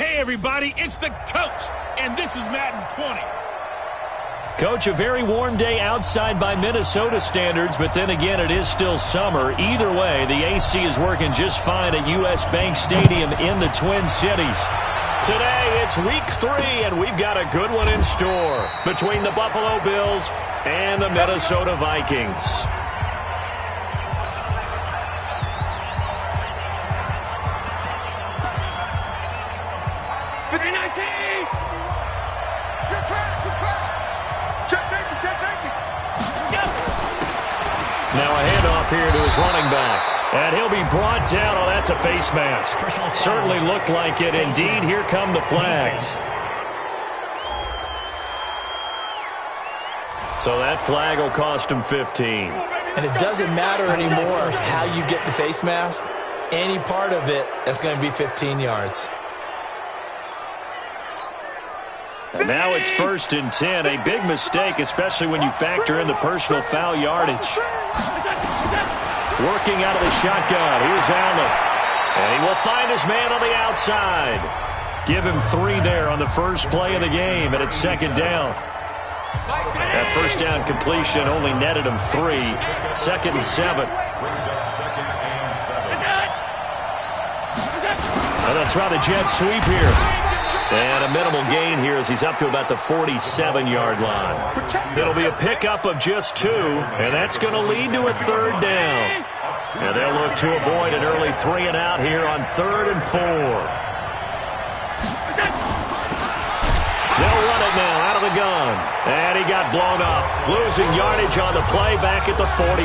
Hey, everybody, it's the coach, and this is Madden 20. Coach, a very warm day outside by Minnesota standards, but then again, it is still summer. Either way, the AC is working just fine at U.S. Bank Stadium in the Twin Cities. Today, it's week 3, and we've got a good one in store between the Buffalo Bills and the Minnesota Vikings. Now a handoff here to his running back. And he'll be brought down. Oh, that's a face mask. Certainly looked like it. Indeed, here come the flags. So that flag will cost him 15. And it doesn't matter anymore how you get the face mask. Any part of it, that's going to be 15 yards. And now it's 1st and 10. A big mistake, especially when you factor in the personal foul yardage. Working out of the shotgun. Here's Allen. And he will find his man on the outside. Give him 3 there on the first play of the game, and it's 2nd down. That first down completion only netted him 3. 2nd and 7. And they'll try the jet sweep here. And a minimal gain here as he's up to about the 47-yard line. It'll be a pickup of just 2, and that's going to lead to a 3rd down. And they'll look to avoid an early 3-and-out here on 3rd and 4. They'll run it now out of the gun. And he got blown up. Losing yardage on the play back at the 44.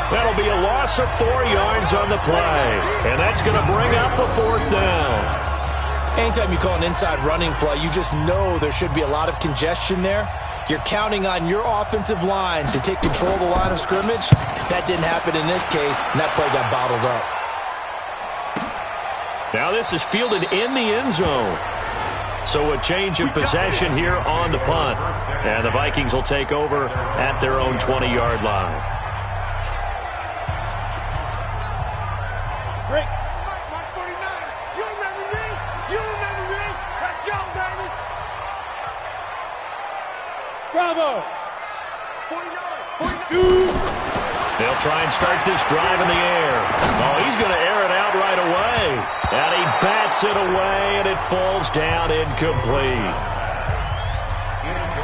That'll be a loss of 4 yards on the play. And that's going to bring up a 4th down. Anytime you call an inside running play, you just know there should be a lot of congestion there. You're counting on your offensive line to take control of the line of scrimmage. That didn't happen in this case, and that play got bottled up. Now this is fielded in the end zone. So a change of possession here on the punt. And the Vikings will take over at their own 20-yard line. Great. Mark 49. You remember me? You remember me? Let's go, baby. Bravo. 49. 42. They'll try and start this drive in the air. Oh, he's going to air it out right away. And he bats it away, and it falls down incomplete.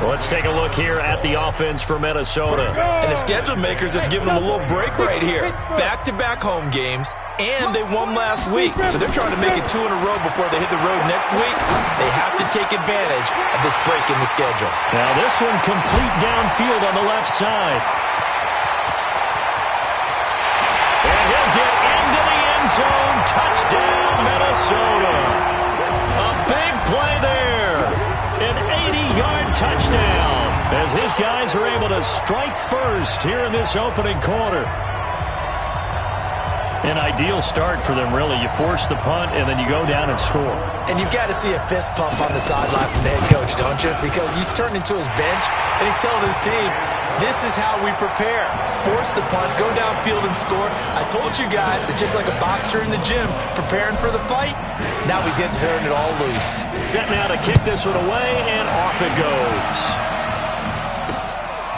Let's take a look here at the offense for Minnesota. And the schedule makers have given them a little break right here. Back-to-back home games, and they won last week. So they're trying to make it 2 in a row before they hit the road next week. They have to take advantage of this break in the schedule. Now this one complete downfield on the left side. And he'll get into the end zone. Touchdown, Minnesota. A big play there. An 80-yard touchdown as his guys are able to strike first here in this opening quarter. An ideal start for them, really. You force the punt, and then you go down and score. And you've got to see a fist pump on the sideline from the head coach, don't you? Because he's turned into his bench, and he's telling his team, this is how we prepare. Force the punt, go downfield and score. I told you guys, it's just like a boxer in the gym preparing for the fight. Now we get to turn it all loose. Set now to kick this one away, and off it goes.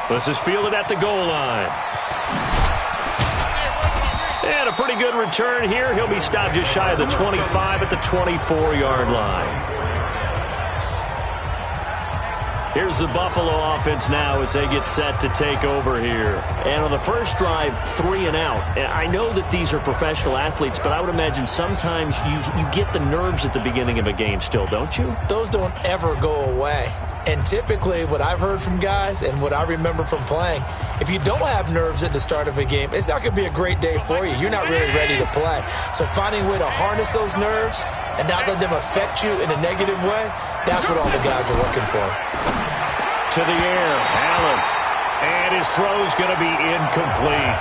This is fielded at the goal line. And a pretty good return here. He'll be stopped just shy of the 25 at the 24-yard line. Here's the Buffalo offense now as they get set to take over here. And on the first drive, 3 and out. I know that these are professional athletes, but I would imagine sometimes you get the nerves at the beginning of a game still, don't you? Those don't ever go away. And typically, what I've heard from guys and what I remember from playing, if you don't have nerves at the start of a game, it's not going to be a great day for you. You're not really ready to play. So finding a way to harness those nerves and not let them affect you in a negative way, that's what all the guys are looking for. To the air, Allen. And his throw's going to be incomplete.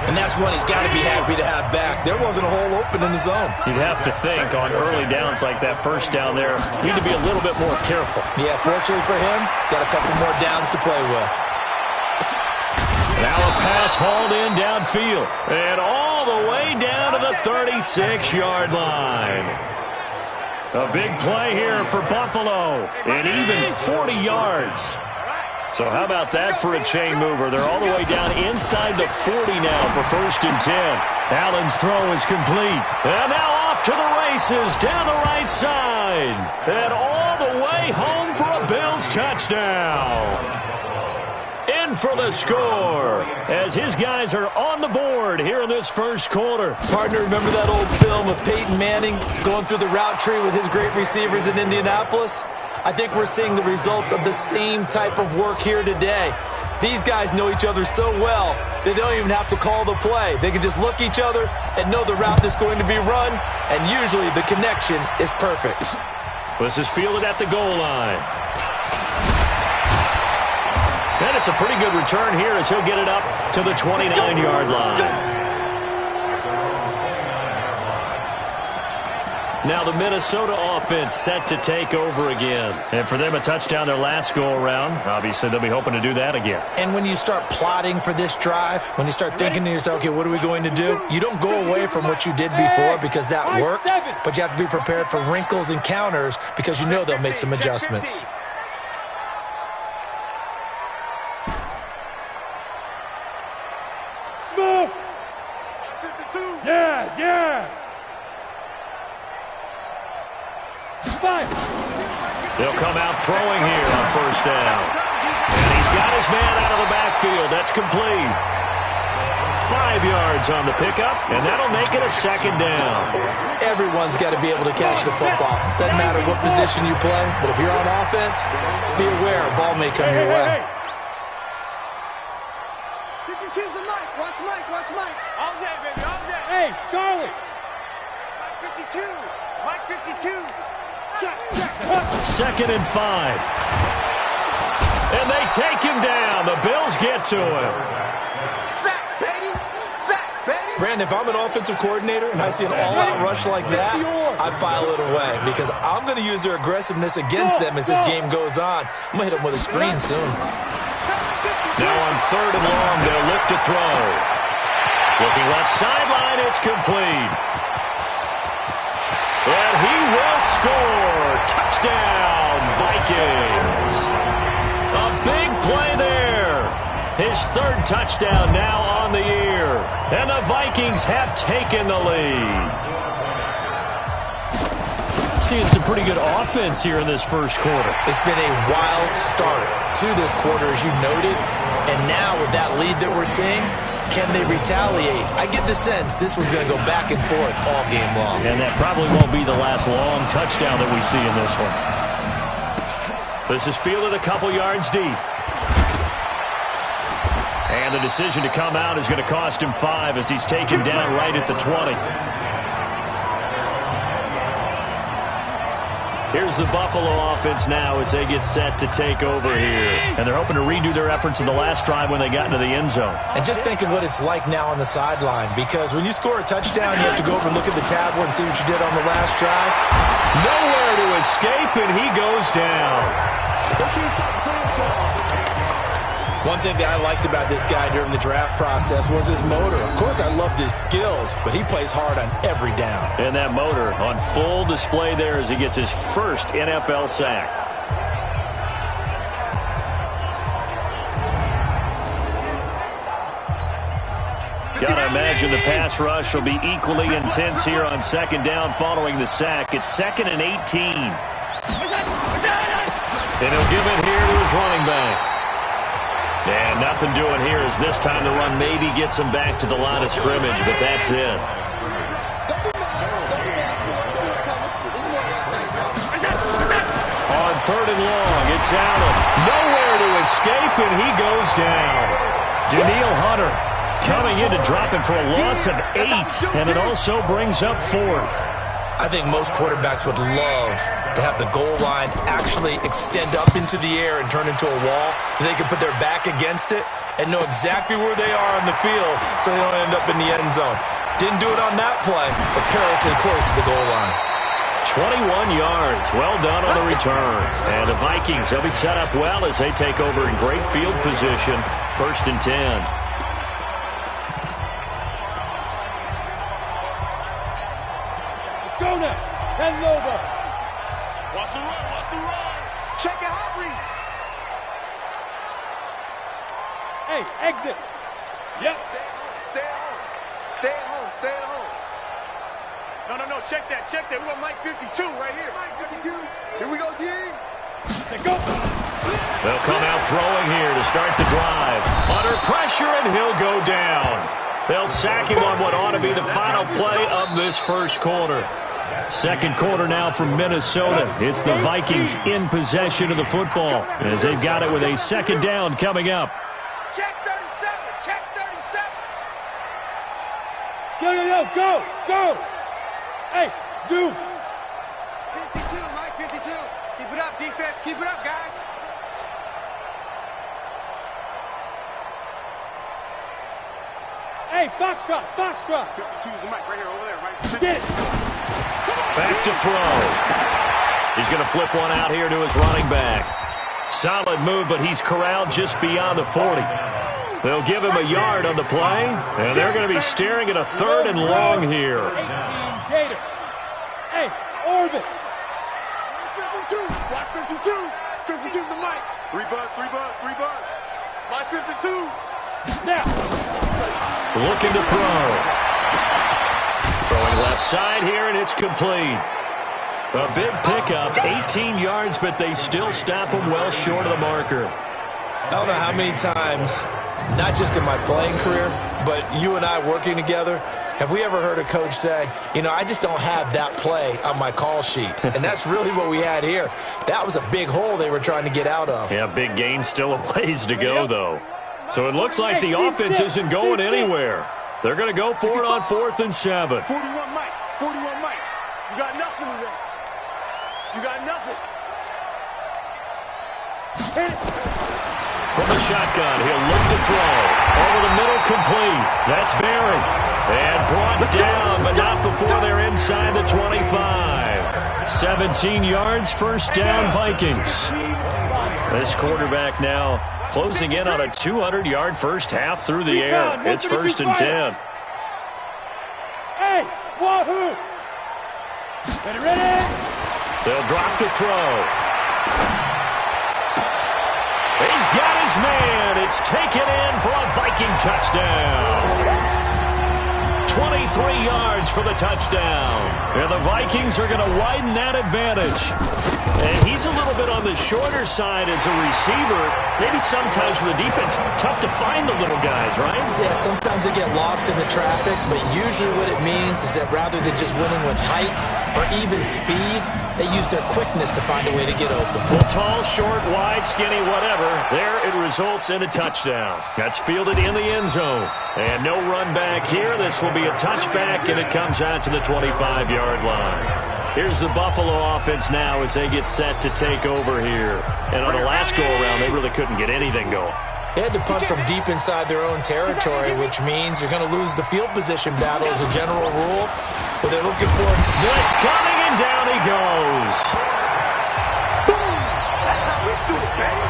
And that's one he's got to be happy to have back. There wasn't a hole open in the zone. You'd have to think on early downs like that first down there, you need to be a little bit more careful. Yeah, fortunately for him, got a couple more downs to play with. Now a pass hauled in downfield. And all the way down to the 36-yard line. A big play here for Buffalo. And even 40 yards. So how about that for a chain mover? They're all the way down inside the 40 now for 1st and 10. Allen's throw is complete. And now off to the races down the right side. And all the way home for a Bills touchdown. In for the score as his guys are on the board here in this first quarter. Partner, remember that old film of Peyton Manning going through the route tree with his great receivers in Indianapolis? I think we're seeing the results of the same type of work here today. These guys know each other so well that they don't even have to call the play. They can just look each other and know the route that's going to be run, and usually the connection is perfect. This is fielded at the goal line. And it's a pretty good return here as he'll get it up to the 29-yard line. Now the Minnesota offense set to take over again. And for them, a touchdown their last go-around. Obviously, they'll be hoping to do that again. And when you start plotting for this drive, when you start thinking to yourself, okay, what are we going to do? You don't go away from what you did before because that worked, but you have to be prepared for wrinkles and counters because you know they'll make some adjustments. Smooth. 52. Yes, yes. They'll come out throwing here on 1st down. And he's got his man out of the backfield. That's complete. 5 yards on the pickup, and that'll make it a 2nd down. Everyone's got to be able to catch the football. Doesn't matter what position you play, but if you're on offense, be aware a ball may come your way. You can choose the mic. Watch Mike. Watch Mike. All day, baby. All day. Hey, Charlie. Mike 52. Mike 52. Check, check. 2nd and 5. And they take him down. The Bills get to him. Sack, baby. Sack, baby. Brandon, if I'm an offensive coordinator and I see an all-out rush like that, I file it away because I'm going to use their aggressiveness against them as this game goes on. I'm going to hit them with a screen soon. Now on 3rd and long, they'll look to throw. Looking left sideline, it's complete. And he will score. Touchdown, Vikings. A big play there. His 3rd touchdown now on the year. And the Vikings have taken the lead. Seeing some pretty good offense here in this first quarter. It's been a wild start to this quarter, as you noted. And now with that lead that we're seeing, can they retaliate? I get the sense this one's going to go back and forth all game long. And that probably won't be the last long touchdown that we see in this one. This is fielded a couple yards deep. And the decision to come out is going to cost him 5 as he's taken down right at the 20. Here's the Buffalo offense now as they get set to take over here. And they're hoping to redo their efforts in the last drive when they got into the end zone. And just think of what it's like now on the sideline, because when you score a touchdown, you have to go over and look at the tablet and see what you did on the last drive. Nowhere to escape, and he goes down. One thing that I liked about this guy during the draft process was his motor. Of course, I loved his skills, but he plays hard on every down. And that motor on full display there as he gets his first NFL sack. Gotta imagine the pass rush will be equally intense here on 2nd down following the sack. It's 2nd and 18. And he'll give it here to his running back. And nothing doing here as this time the run maybe gets him back to the line of scrimmage, but that's it. On 3rd and long, it's Allen. Nowhere to escape, and he goes down. Danielle Hunter coming in to drop him for a loss of 8, and it also brings up 4th. I think most quarterbacks would love to have the goal line actually extend up into the air and turn into a wall, and they can put their back against it and know exactly where they are on the field so they don't end up in the end zone. Didn't do it on that play, but perilously close to the goal line. 21 yards. Well done on the return. And the Vikings, they'll be set up well as they take over in great field position. 1st and 10. Go now. Hand over. Watch the run. Watch the run. Check it, hot read. Hey, exit. Yep. Stay at home. Stay at home. Stay at home. No. Check that. Check that. We got Mike 52 right here. Mike 52. Here we go, D. Go. They'll come out throwing here to start the drive. Under pressure, and he'll go down. They'll sack him on what ought to be the final play of this first quarter. Second quarter now from Minnesota. It's the Vikings in possession of the football as they've got it with a second down coming up. Check 37. Check 37. Go. Hey, zoom. 52, Mike 52. Keep it up, defense. Keep it up, guys. Hey, Foxtrot. 52's the mic right here, over there, right? Get it. Back to throw. He's going to flip one out here to his running back. Solid move, but he's corralled just beyond the 40. They'll give him a yard on the play, and they're going to be staring at a third and long here. 18 Gator. Hey, Orbit. 52. Watch 52. 52's the mic. 3 buzz. Watch 52. Now. Looking to throw. Throwing left side here, and it's complete. A big pickup, 18 yards, but they still stop him well short of the marker. I don't know how many times, not just in my playing career, but you and I working together, have we ever heard a coach say, I just don't have that play on my call sheet. And that's really what we had here. That was a big hole they were trying to get out of. Yeah, big gain, still a ways to go, though. So it looks like the offense isn't going anywhere. They're going to go for it on 4th and 7. 41 Mike. You got nothing today. You got nothing. From the shotgun, he'll look to throw. Over the middle, complete. That's Barry. And brought down, but not before they're inside the 25. 17 yards, first down, Vikings. This quarterback now closing in on a 200-yard first half through the air. It's 1st and 10. Hey, wahoo! Ready? They'll drop to throw. He's got his man. It's taken in for a Viking touchdown. 23 yards for the touchdown. And the Vikings are going to widen that advantage. And he's a little bit on the shorter side as a receiver. Maybe sometimes for the defense, tough to find the little guys, right? Yeah, sometimes they get lost in the traffic, but usually what it means is that rather than just winning with height or even speed, they use their quickness to find a way to get open. Well, tall, short, wide, skinny, whatever. There it results in a touchdown. That's fielded in the end zone. And no run back here. This will be a touchback, and it comes out to the 25-yard line. Here's the Buffalo offense now as they get set to take over here. And on the last go-around, they really couldn't get anything going. They had to punt from deep inside their own territory, which means they're going to lose the field position battle as a general rule. But they're looking for blitz coming, and down he goes. Boom! That's how we do it, baby.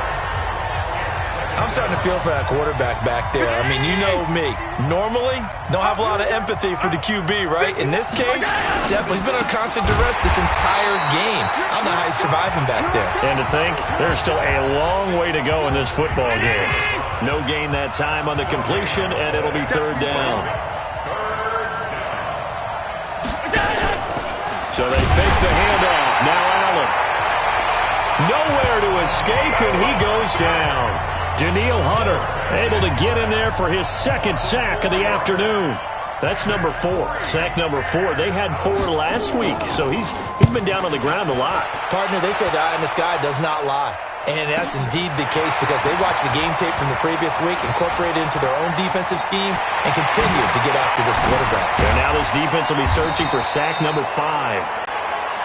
I'm starting to feel for that quarterback back there. I mean, you know me. Normally, don't have a lot of empathy for the QB, right? In this case, definitely. He's been on constant duress this entire game. I don't know how he's surviving back there. And to think, there's still a long way to go in this football game. No gain that time on the completion, and it'll be 3rd down. So they fake the handoff. Now Allen. Nowhere to escape, and he goes down. Daniil Hunter able to get in there for his 2nd sack of the afternoon. That's number 4. Sack number 4. They had 4 last week, so he's been down on the ground a lot. Partner, they say the eye in the sky does not lie. And that's indeed the case because they watched the game tape from the previous week, incorporated it into their own defensive scheme, and continued to get after this quarterback. And now this defense will be searching for sack number 5.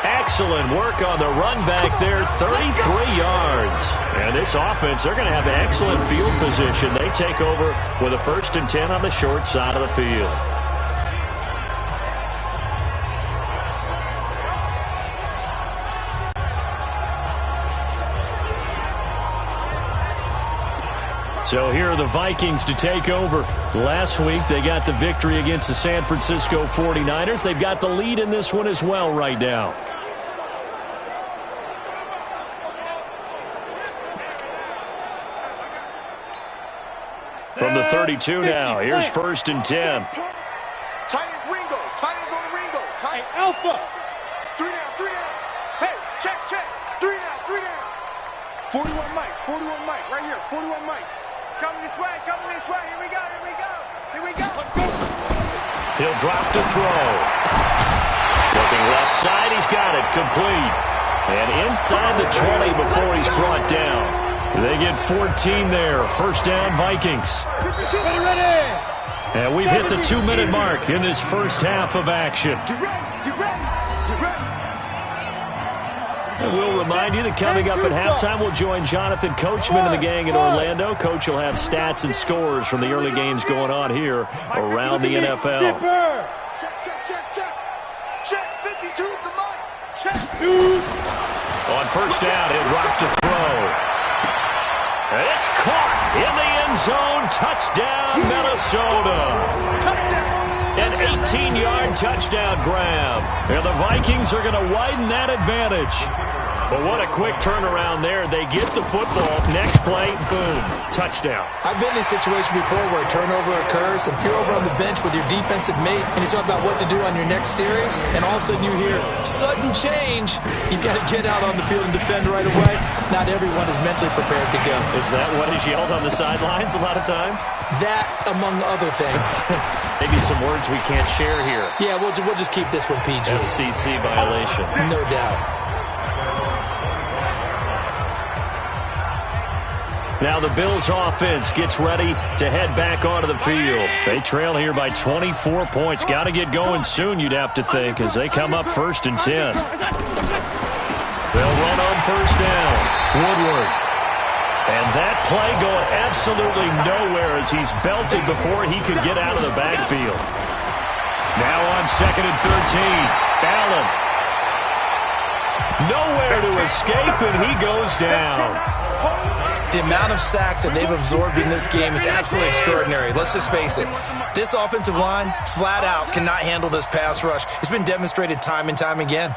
Excellent work on the run back there, 33 yards. And this offense, they're going to have excellent field position. They take over with a 1st and 10 on the short side of the field. So here are the Vikings to take over. Last week, they got the victory against the San Francisco 49ers. They've got the lead in this one as well right now. 32 now. Here's 1st and 10. Tight as Ringo. Tight as on the Ringo. Tight. Hey, Alpha. 3 down, 3 down. Hey, check. 3 down, 3 down. 41 Mike, right here. 41 Mike. It's coming this way. Here we go. He'll drop to throw. Looking left side, he's got it. Complete. And inside the 20 before he's brought down. They get 14 there. 1st down, Vikings. Ready. And we've hit the 2-minute mark in this first half of action. Get ready. And we'll remind you that coming up at halftime, we'll join Jonathan Coachman and the gang in Orlando. Coach will have stats and scores from the early games going on here around the NFL. Check. 52 is the mic. Check. On 1st down, he'll drop to throw. And it's caught in the end zone. Touchdown, Minnesota. An 18-yard touchdown grab. And the Vikings are going to widen that advantage. But what a quick turnaround there. They get the football. Next play, boom, touchdown. I've been in a situation before where a turnover occurs, and if you're over on the bench with your defensive mate and you talk about what to do on your next series, and all of a sudden you hear sudden change, you've got to get out on the field and defend right away. Not everyone is mentally prepared to go. Is that what is yelled on the sidelines a lot of times? That, among other things. Maybe some words we can't share here. Yeah, we'll just keep this one PG. FCC violation. No doubt. Now the Bills offense gets ready to head back onto the field. They trail here by 24 points. Got to get going soon, you'd have to think, as they come up 1st and 10. They'll run on 1st down. Woodward. And that play going absolutely nowhere as he's belted before he could get out of the backfield. Now on 2nd and 13. Allen. Nowhere to escape, and he goes down. The amount of sacks that they've absorbed in this game is absolutely extraordinary. Let's just face it. This offensive line, flat out, cannot handle this pass rush. It's been demonstrated time and time again.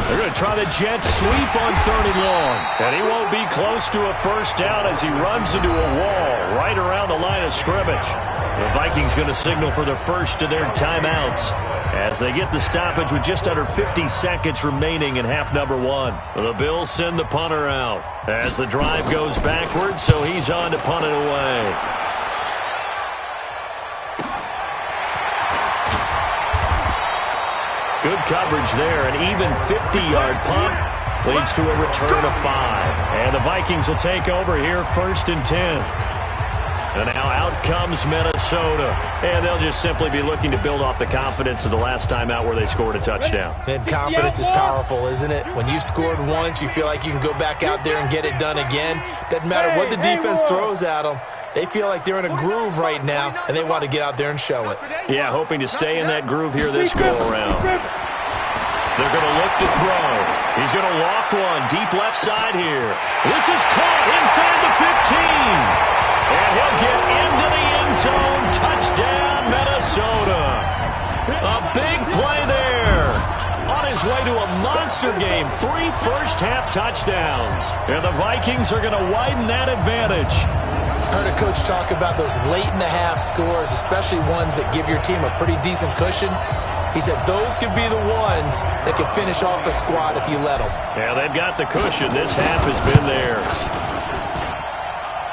They're going to try the jet sweep on 3rd and long. And he won't be close to a 1st down as he runs into a wall right around the line of scrimmage. The Vikings going to signal for the first of their timeouts as they get the stoppage with just under 50 seconds remaining in half number 1. The Bills send the punter out as the drive goes backwards, so he's on to punt it away. Good coverage there. An even 50-yard punt leads to a return of 5. And the Vikings will take over here 1st and 10. And now out comes Minnesota. And they'll just simply be looking to build off the confidence of the last time out where they scored a touchdown. And confidence is powerful, isn't it? When you've scored once, you feel like you can go back out there and get it done again. Doesn't matter what the defense throws at them. They feel like they're in a groove right now, and they want to get out there and show it. Yeah, hoping to stay in that groove here this go-around. They're going to look to throw. He's going to loft one deep left side here. This is caught inside the 15. And he'll get into the end zone. Touchdown, Minnesota. A big play there. On his way to a monster game. 3 first-half touchdowns. And the Vikings are going to widen that advantage. I heard a coach talk about those late-in-the-half scores, especially ones that give your team a pretty decent cushion. He said those could be the ones that could finish off a squad if you let them. Yeah, they've got the cushion. This half has been theirs.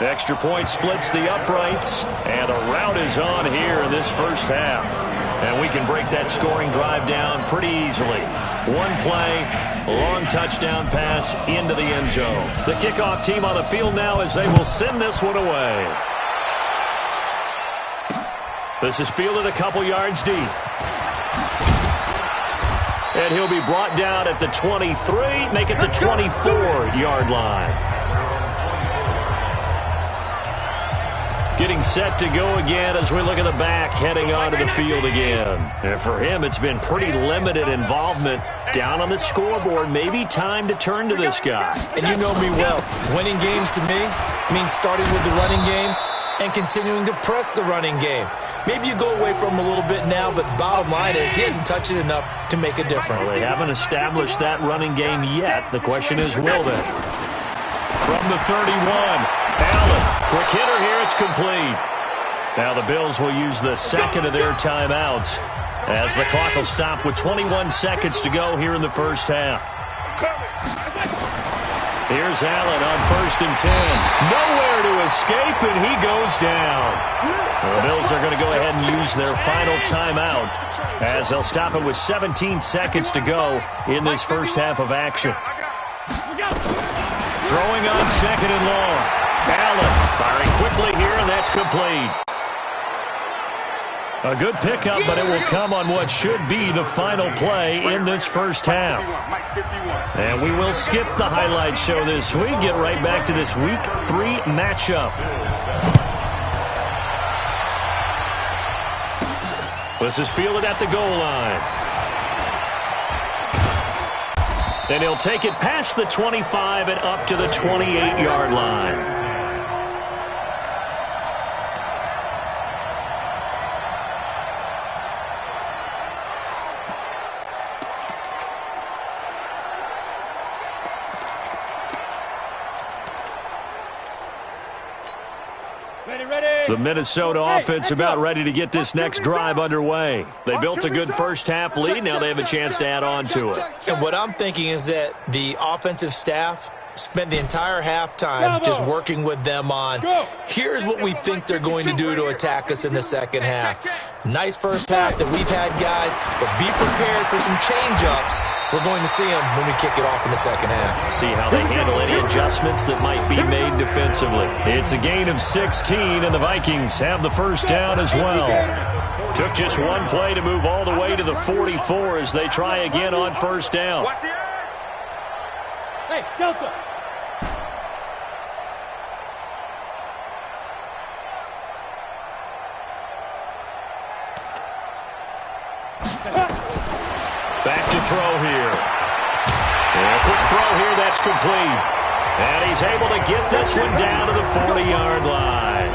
Extra point splits the uprights, and a rout is on here in this first half. And we can break that scoring drive down pretty easily. One play, a long touchdown pass into the end zone. The kickoff team on the field now as they will send this one away. This is fielded a couple yards deep. And he'll be brought down at the 23, make it the 24-yard line. Getting set to go again as we look at the back, heading onto the field again. And for him, it's been pretty limited involvement down on the scoreboard. Maybe time to turn to this guy. And you know me well. Winning games to me means starting with the running game and continuing to press the running game. Maybe you go away from him a little bit now, but bottom line is he hasn't touched it enough to make a difference. Well, they haven't established that running game yet. The question is, will they? From the 31, Allen, quick hitter here, it's complete. Now the Bills will use the second of their timeouts as the clock will stop with 21 seconds to go here in the first half. Here's Allen on 1st and 10. Nowhere to escape, and he goes down. The Bills are going to go ahead and use their final timeout as they'll stop it with 17 seconds to go in this first half of action. Throwing on 2nd and long. Allen firing quickly here, and that's complete. A good pickup, but it will come on what should be the final play in this first half. And we will skip the highlight show this week. Get right back to this Week 3 matchup. This is fielded at the goal line. And he'll take it past the 25 and up to the 28-yard line. The Minnesota offense about ready to get this next drive underway. They built a good first half lead. Now they have a chance to add on to it. And what I'm thinking is that the offensive staff spent the entire halftime just working with them on, here's what we think they're going to do to attack us in the second half. Nice first half that we've had, guys, but be prepared for some change-ups. We're going to see them when we kick it off in the second half. See how they handle any adjustments that might be made defensively. It's a gain of 16, and the Vikings have the first down as well. Took just one play to move all the way to the 44 as they try again on first down. Hey, Delta. Back to throw here. And a quick throw here, that's complete. And he's able to get this one down to the 40-yard line.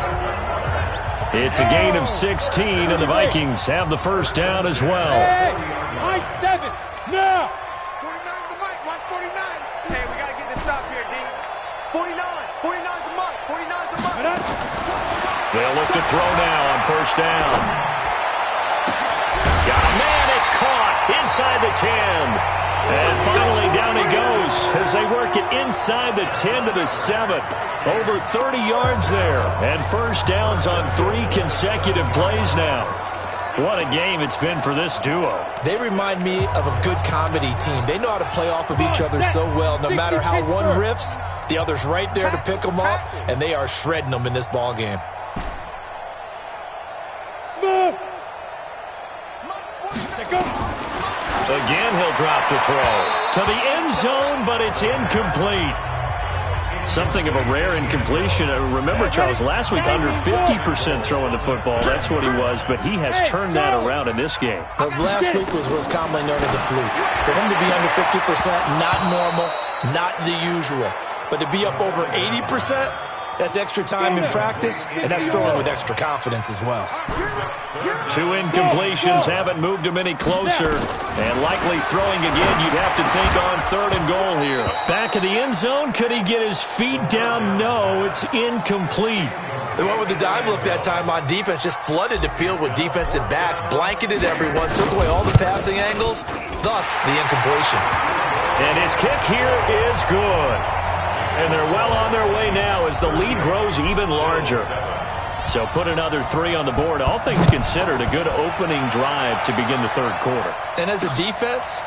It's a gain of 16, and the Vikings have the first down as well. Hey, I-7, now. 49's the mic, watch 49. Hey, we got to get this stop here, D. 49, 49's the mic, 49's the mic. They'll look to throw now on first down. Got a man, it's caught inside the 10. And finally down he goes as they work it inside the 10 to the 7. Over 30 yards there. And first downs on 3 consecutive plays now. What a game it's been for this duo. They remind me of a good comedy team. They know how to play off of each other so well. No matter how one riffs, the other's right there to pick them up, and they are shredding them in this ball game. Smooth. Again, he'll drop to throw. To the end zone, but it's incomplete. Something of a rare incompletion. Remember, Charles, last week under 50% throwing the football. That's what he was, but he has turned that around in this game. Last week was commonly known as a fluke. For him to be under 50%, not normal, not the usual. But to be up over 80%, that's extra time in practice, and that's throwing with extra confidence as well. 2 incompletions haven't moved him any closer, and likely throwing again, you'd have to think on 3rd and goal here. Back of the end zone, could he get his feet down? No, it's incomplete. They went with the dive look that time on defense, just flooded the field with defensive backs, blanketed everyone, took away all the passing angles, thus the incompletion. And his kick here is good. And they're well on their way now as the lead grows even larger. So put another 3 on the board. All things considered, a good opening drive to begin the 3rd quarter. And as a defense,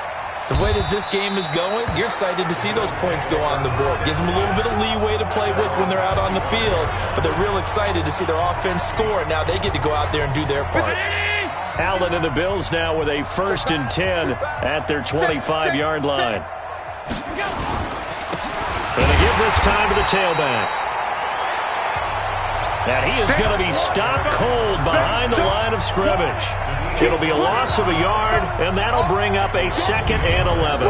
the way that this game is going, you're excited to see those points go on the board. Gives them a little bit of leeway to play with when they're out on the field, but they're real excited to see their offense score. Now they get to go out there and do their part. Allen and the Bills now with a 1st and 10 at their 25-yard line. And they give this time to the tailback. And he is going to be stopped cold behind the line of scrimmage. It'll be a loss of a yard, and that'll bring up a 2nd and 11.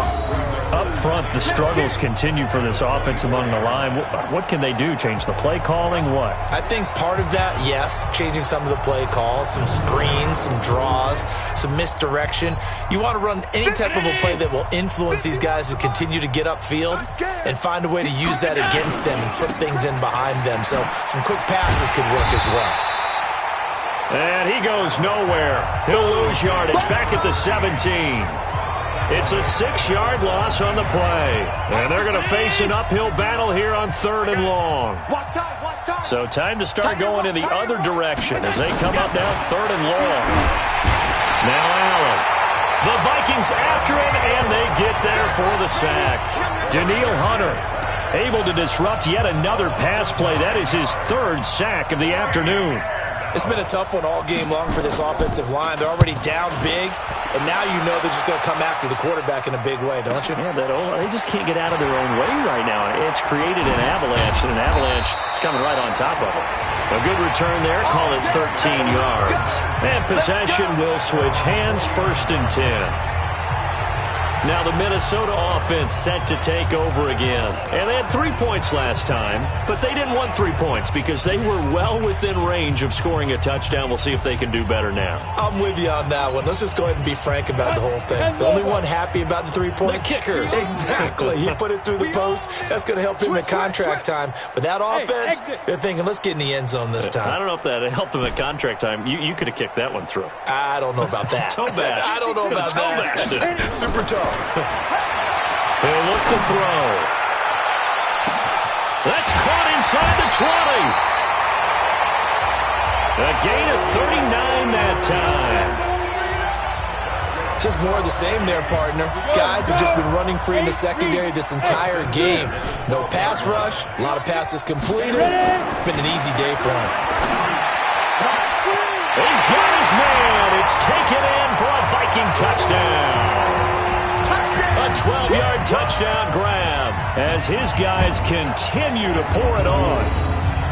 Up front, the struggles continue for this offense among the line. What can they do? Change the play calling? What? I think part of that, yes, changing some of the play calls, some screens, some draws, some misdirection. You want to run any type of a play that will influence these guys to continue to get upfield and find a way to use that against them and slip things in behind them. So some quick passes could work as well. And he goes nowhere. He'll lose yardage back at the 17. It's a 6-yard loss on the play. And they're going to face an uphill battle here on 3rd and long. So time to start going in the other direction as they come up now 3rd and long. Now Allen. The Vikings after him, and they get there for the sack. Daniil Hunter able to disrupt yet another pass play. That is his 3rd sack of the afternoon. It's been a tough one all game long for this offensive line. They're already down big, and now you know they're just going to come after the quarterback in a big way, don't you? Yeah, they just can't get out of their own way right now. It's created an avalanche, and an avalanche is coming right on top of them. A good return there, call it 13 yards. And possession will switch hands, 1st and 10. Now the Minnesota offense set to take over again. And they had 3 points last time, but they didn't want 3 points because they were well within range of scoring a touchdown. We'll see if they can do better now. I'm with you on that one. Let's just go ahead and be frank about the whole thing. The only one happy about the 3-point? The kicker. Exactly. He put it through the post. That's going to help him at contract time. But that offense, they're thinking, let's get in the end zone this time. I don't know if that helped him at contract time. You could have kicked that one through. I don't know about that. Toe bash. I don't know about that. Super toe. He'll look to throw. That's caught inside the 20. A gain of 39 that time. Just more of the same there, partner. Guys have just been running free in the secondary this entire game. No pass rush, a lot of passes completed. Been an easy day for him. He's got his man. It's taken in for a Viking touchdown. A 12-yard touchdown grab as his guys continue to pour it on.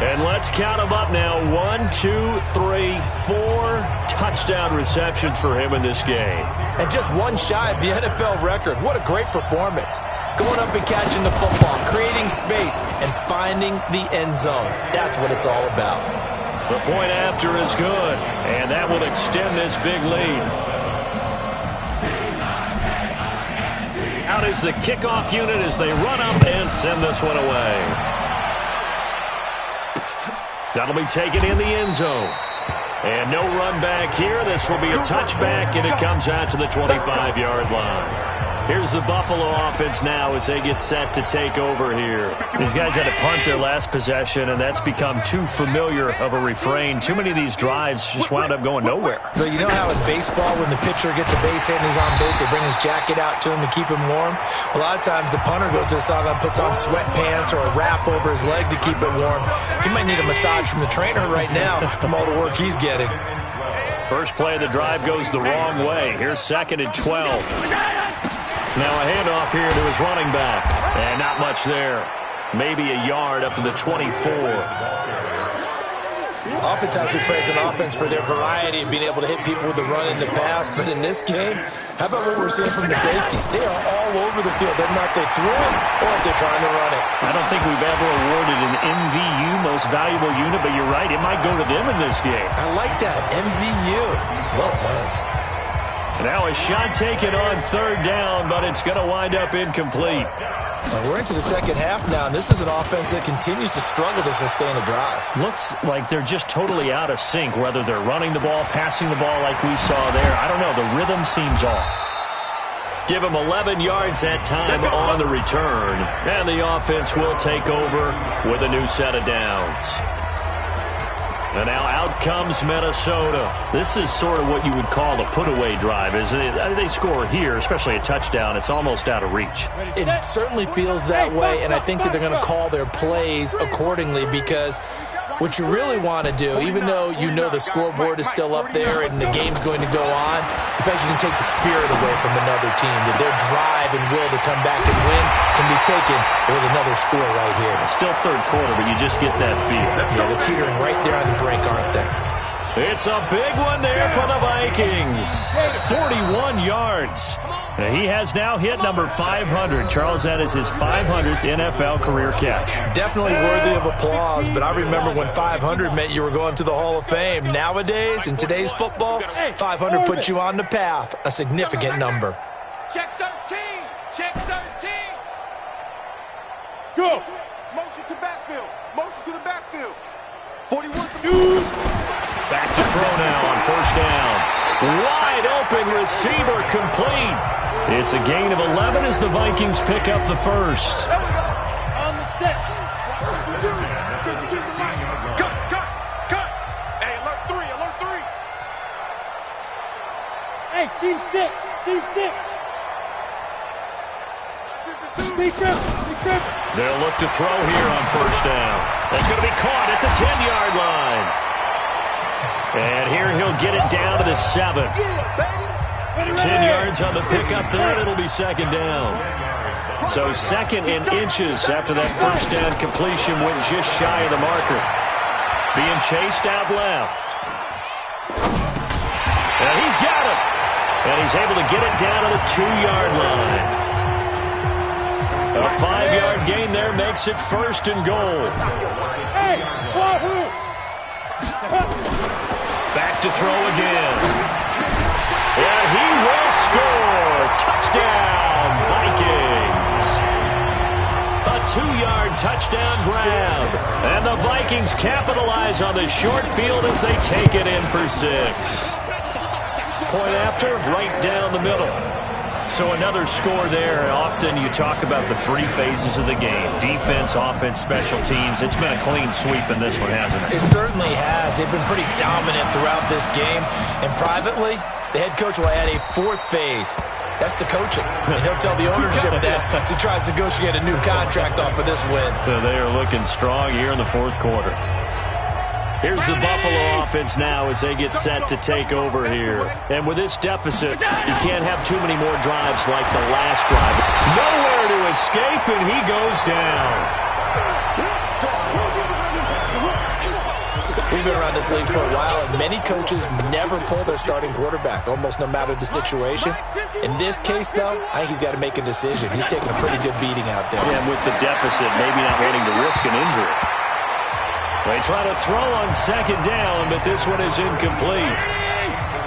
And let's count them up now. 1, 2, 3, 4 touchdown receptions for him in this game. And just one shy of the NFL record. What a great performance. Going up and catching the football, creating space, and finding the end zone. That's what it's all about. The point after is good, and that will extend this big lead. Out is the kickoff unit as they run up and send this one away. That'll be taken in the end zone. And no run back here. This will be a touchback, and it comes out to the 25-yard line. Here's the Buffalo offense now as they get set to take over here. These guys had to punt their last possession, and that's become too familiar of a refrain. Too many of these drives just wound up going nowhere. But you know how in baseball, when the pitcher gets a base hit and he's on base, they bring his jacket out to him to keep him warm? A lot of times the punter goes to the sideline, puts on sweatpants or a wrap over his leg to keep it warm. He might need a massage from the trainer right now from all the work he's getting. First play of the drive goes the wrong way. Here's 2nd and 12. Now a handoff here to his running back. And not much there. Maybe a yard up to the 24. Oftentimes we praise an offense for their variety of being able to hit people with the run and the pass. But in this game, how about what we're seeing from the safeties? They are all over the field. They're not if they throw it or if they're trying to run it. I don't think we've ever awarded an MVU, most valuable unit, but you're right. It might go to them in this game. I like that. MVU. Well done. Now a shot taken on 3rd down, but it's going to wind up incomplete. We're into the second half now, and this is an offense that continues to struggle to sustain a drive. Looks like they're just totally out of sync, whether they're running the ball, passing the ball like we saw there. I don't know. The rhythm seems off. Give them 11 yards that time on the return, and the offense will take over with a new set of downs. And now out comes Minnesota. This is sort of what you would call a put-away drive, isn't it? They score here, especially a touchdown. It's almost out of reach. It certainly feels that way, and I think that they're going to call their plays accordingly because what you really want to do, even though you know the scoreboard is still up there and the game's going to go on, in fact, you can take the spirit away from another team. That their drive and will to come back and win can be taken with another score right here. Still 3rd quarter, but you just get that feel. Yeah, they're teetering right there on the brink, aren't they? It's a big one there for the Vikings. 41 yards. He has now hit number 500. Charles, that is his 500th NFL career catch. Definitely worthy of applause, but I remember when 500 meant you were going to the Hall of Fame. Nowadays, in today's football, 500 puts you on the path, a significant number. Check 13. Check 13. Go. Motion to backfield. Motion to the backfield. 41. Back to throw now on first down. Wide open receiver complete. It's a gain of 11 as the Vikings pick up the first. There we go. On the set. Cut. Hey, alert 3. Hey, seam 6. They'll look to throw here on first down. That's going to be caught at the 10-yard line. And here he'll get it down to the 7. 10 yards on the pickup there. It'll be second down. So second and inches after that first down completion went just shy of the marker. Being chased out left. And he's got it. And he's able to get it down to the 2-yard line. A 5-yard gain there makes it first and goal. Back to throw again. And he will score. Touchdown, Vikings. A 2-yard touchdown grab. And the Vikings capitalize on the short field as they take it in for 6. Point after, right down the middle. So another score there. Often you talk about the 3 phases of the game. Defense, offense, special teams. It's been a clean sweep in this one, hasn't it? It certainly has. They've been pretty dominant throughout this game. And privately, the head coach will add a 4th phase. That's the coaching. And he'll tell the ownership that as he tries to negotiate a new contract off of this win. So they are looking strong here in the 4th quarter. Here's the Buffalo offense now as they get set to take over here. And with this deficit, you can't have too many more drives like the last drive. Nowhere to escape, and he goes down. We've been around this league for a while, and many coaches never pull their starting quarterback, almost no matter the situation. In this case, though, I think he's got to make a decision. He's taking a pretty good beating out there. And with the deficit, maybe not wanting to risk an injury. They try to throw on second down, but this one is incomplete.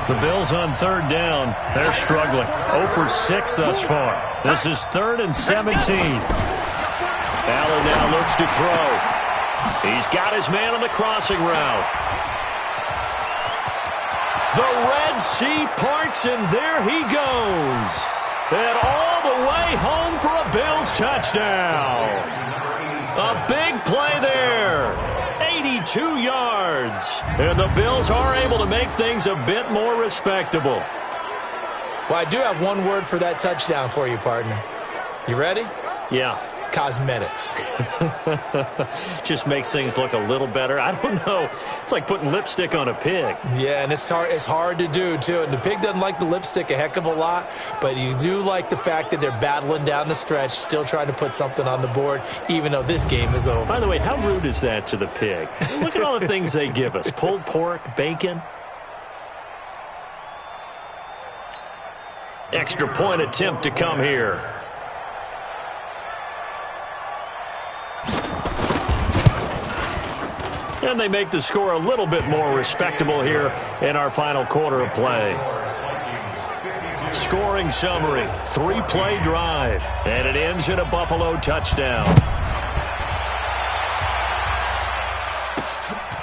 The Bills on third down. They're struggling. 0 for 6 thus far. This is 3rd and 17. Allen now looks to throw. He's got his man on the crossing route. The Red Sea parts, and there he goes. And all the way home for a Bills touchdown. A big play there. 82 yards. And the Bills are able to make things a bit more respectable. Well, I do have one word for that touchdown for you, partner. You ready? Yeah. Cosmetics. Just makes things look a little better. I don't know. It's like putting lipstick on a pig. Yeah, and it's hard to do, too. And the pig doesn't like the lipstick a heck of a lot, but you do like the fact that they're battling down the stretch, still trying to put something on the board, even though this game is over. By the way, how rude is that to the pig? Look at all the things they give us. Pulled pork, bacon. Extra point attempt to come here. And they make the score a little bit more respectable here in our final quarter of play. Scoring summary, 3-play drive, and it ends in a Buffalo touchdown.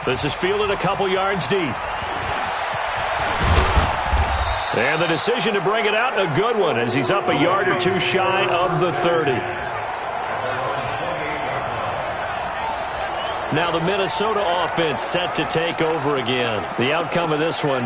This is fielded a couple yards deep. And the decision to bring it out, a good one, as he's up a yard or two shy of the 30. Now the Minnesota offense set to take over again. The outcome of this one,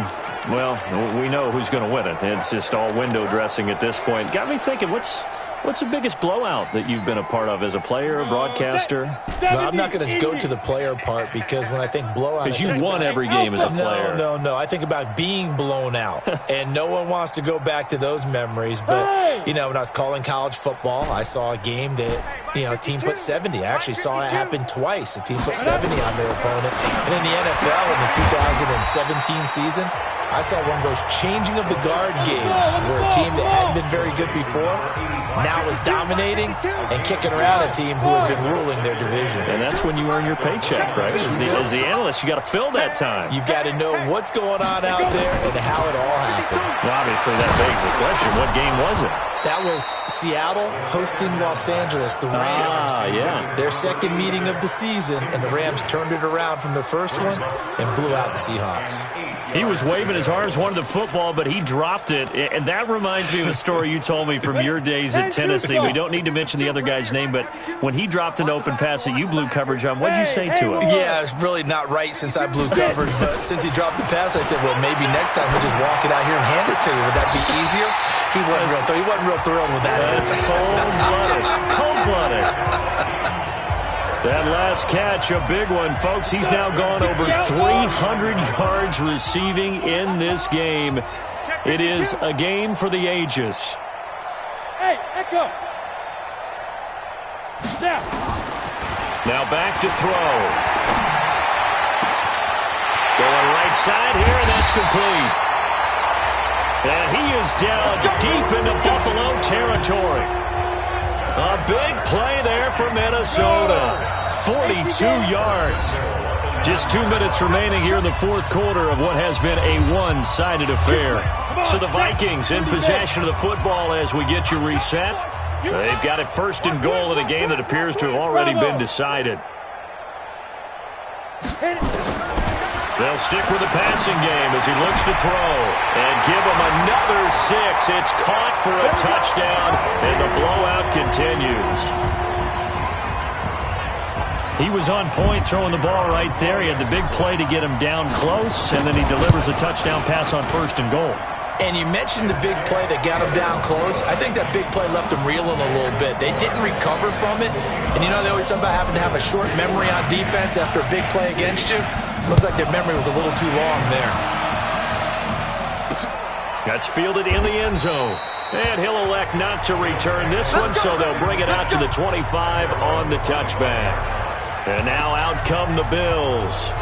well, we know who's going to win it. It's just all window dressing at this point. Got me thinking, what's What's the biggest blowout that you've been a part of as a player, broadcaster? Well, I'm not going to go to the player part because when I think blowout... Because you've won every game as a player. No. I think about being blown out. And no one wants to go back to those memories. But, when I was calling college football, I saw a game that, a team put 70. I actually saw it happen twice. A team put 70 on their opponent. And in the NFL in the 2017 season, I saw one of those changing of the guard games where a team that hadn't been very good before now is dominating and kicking around a team who had been ruling their division. And that's when you earn your paycheck, right? As the analyst, you got to fill that time. You've got to know what's going on out there and how it all happened. Well, obviously, that begs the question, what game was it? That was Seattle hosting Los Angeles, the Rams. Yeah. Their second meeting of the season, and the Rams turned it around from their first one and blew out the Seahawks. He was waving his arms, wanted the football, but he dropped it. And that reminds me of a story you told me from your days at Tennessee. We don't need to mention the other guy's name, but when he dropped an open pass that you blew coverage on, what did you say to him? Yeah, it's really not right since I blew coverage, but since he dropped the pass, I said, well, maybe next time he'll just walk it out here and hand it to you. Would that be easier? He wasn't real thrilled with that. That's cold-blooded. Cold-blooded. That last catch, a big one, folks. He's now gone over 300 yards receiving in this game. It is a game for the ages. Hey, Echo. Snap. Now back to throw. Going right side here, and that's complete. And he is down deep into Buffalo territory. A big play there for Minnesota. 42 yards. Just 2 minutes remaining here in the fourth quarter of what has been a one-sided affair. So the Vikings in possession of the football as we get you reset. They've got it first and goal in a game that appears to have already been decided. They'll stick with the passing game as he looks to throw and give him another 6. It's caught for a touchdown, and the blowout continues. He was on point throwing the ball right there. He had the big play to get him down close, and then he delivers a touchdown pass on first and goal. And you mentioned the big play that got him down close. I think that big play left him reeling a little bit. They didn't recover from it. And they always talk about having to have a short memory on defense after a big play against you. Looks like their memory was a little too long there. That's fielded in the end zone. And he'll elect not to return this one, so they'll bring it out to the 25 on the touchback. And now out come the Bills.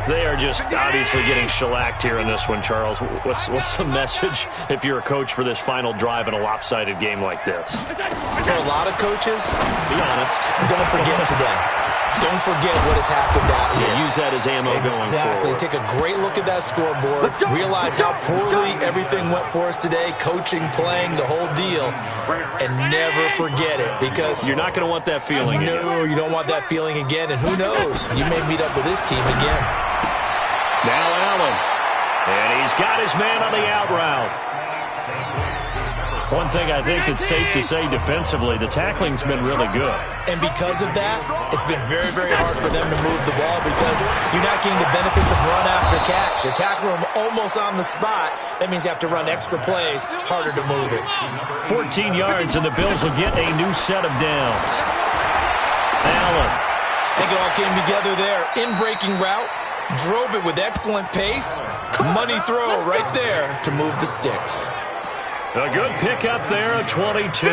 They are just obviously getting shellacked here in this one, Charles. What's the message if you're a coach for this final drive in a lopsided game like this? For a lot of coaches, be honest. Don't forget today. Don't forget what has happened out here. Yeah, use that as ammo going forward. Take a great look at that scoreboard. Realize how poorly everything went for us today. Coaching, playing, the whole deal. And never forget it, because you're not going to want that feeling again. No, you don't want that feeling again. And who knows? You may meet up with this team again. Now Allen. And he's got his man on the out route. One thing I think that's safe to say defensively, the tackling's been really good. And because of that, it's been very, very hard for them to move the ball because you're not getting the benefits of run after catch. You're tackling them almost on the spot. That means you have to run extra plays, harder to move it. 14 yards, and the Bills will get a new set of downs. Allen. I think it all came together there. In-breaking route, drove it with excellent pace. Money throw right there to move the sticks. A good pickup there, a 22.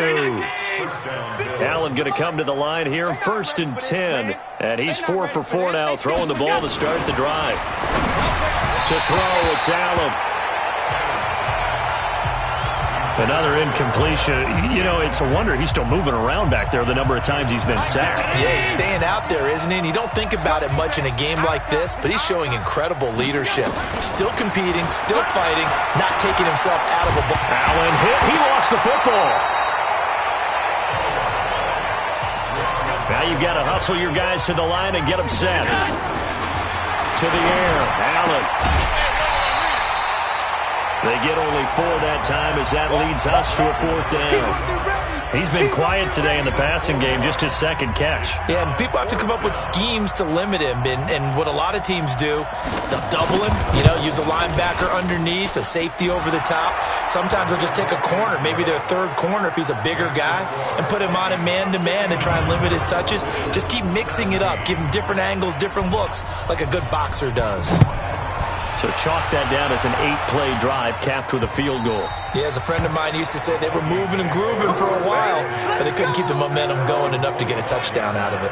Allen going to come to the line here, 1st and 10. And he's 4 for 4 now, throwing the ball to start the drive. To throw, it's Allen. Another incompletion. It's a wonder he's still moving around back there the number of times he's been sacked. Yeah, he's staying out there, isn't he? And you don't think about it much in a game like this, but he's showing incredible leadership. Still competing, still fighting, not taking himself out of a ball. Allen hit. He lost the football. Now you've got to hustle your guys to the line and get them set. To the air. Allen. They get only 4 that time as that leads us to a 4th down. He's been quiet today in the passing game, just his second catch. Yeah, and people have to come up with schemes to limit him. And what a lot of teams do, they'll double him, use a linebacker underneath, a safety over the top. Sometimes they'll just take a corner, maybe their third corner if he's a bigger guy, and put him on a man-to-man to try and limit his touches. Just keep mixing it up, give him different angles, different looks, like a good boxer does. So chalk that down as an 8-play drive capped with a field goal. Yeah, as a friend of mine used to say, they were moving and grooving for a while, but they couldn't keep the momentum going enough to get a touchdown out of it.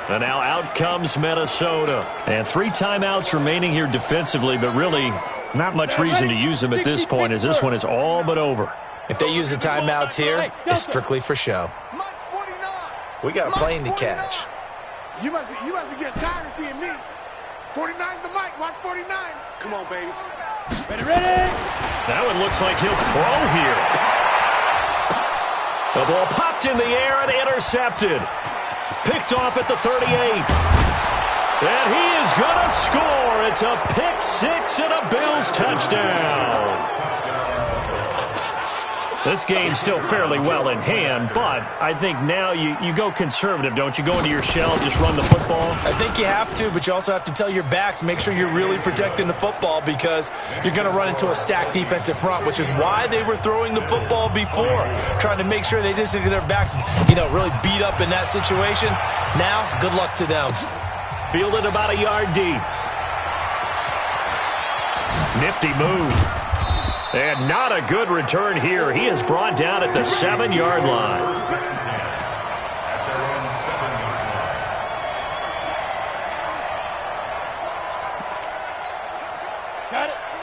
And now out comes Minnesota. And 3 timeouts remaining here defensively, but really not much reason to use them at this point as this one is all but over. If they use the timeouts here, it's strictly for show. We got a plane to catch. You must be getting tired of seeing me. 49's the mic. Watch 49. Come on, baby. Ready? Now it looks like he'll throw here. The ball popped in the air and intercepted. Picked off at the 38. And he is going to score. It's a pick six and a Bills touchdown. This game's still fairly well in hand, but I think now you go conservative, don't you? Go into your shell, just run the football? I think you have to, but you also have to tell your backs, make sure you're really protecting the football because you're going to run into a stacked defensive front, which is why they were throwing the football before, trying to make sure they just get their backs, really beat up in that situation. Now, good luck to them. Fielded about a yard deep. Nifty move. And not a good return here. He is brought down at the 7-yard line.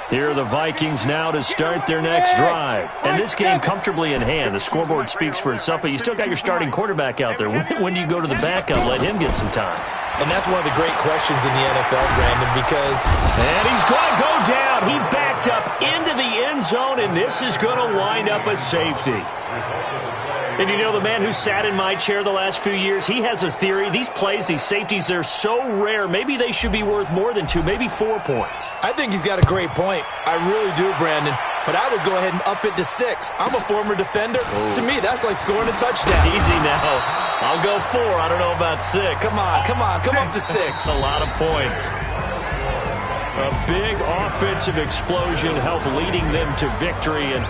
Here are the Vikings now to start their next drive. And this game comfortably in hand. The scoreboard speaks for itself, but you still got your starting quarterback out there. When do you go to the backup, let him get some time? And that's one of the great questions in the NFL, Brandon, because... And he's going to go down. He backed up into the end zone, and this is going to wind up a safety. And the man who sat in my chair the last few years, he has a theory. These plays, these safeties, they're so rare. Maybe they should be worth more than 2, maybe 4 points. I think he's got a great point. I really do, Brandon. But I would go ahead and up it to 6. I'm a former defender. Ooh. To me, that's like scoring a touchdown. Easy now. I'll go 4. I don't know about 6. Come on. Come up to 6. A lot of points. A big offensive explosion helped leading them to victory. And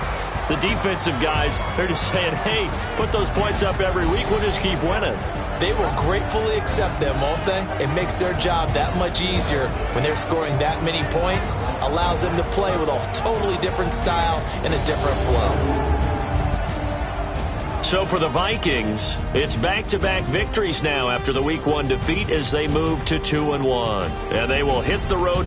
the defensive guys, they're just saying, hey, put those points up every week. We'll just keep winning. They will gratefully accept them, won't they? It makes their job that much easier when they're scoring that many points. Allows them to play with a totally different style and a different flow. So for the Vikings, it's back-to-back victories now after the Week 1 defeat as they move to 2-1. And they will hit the road.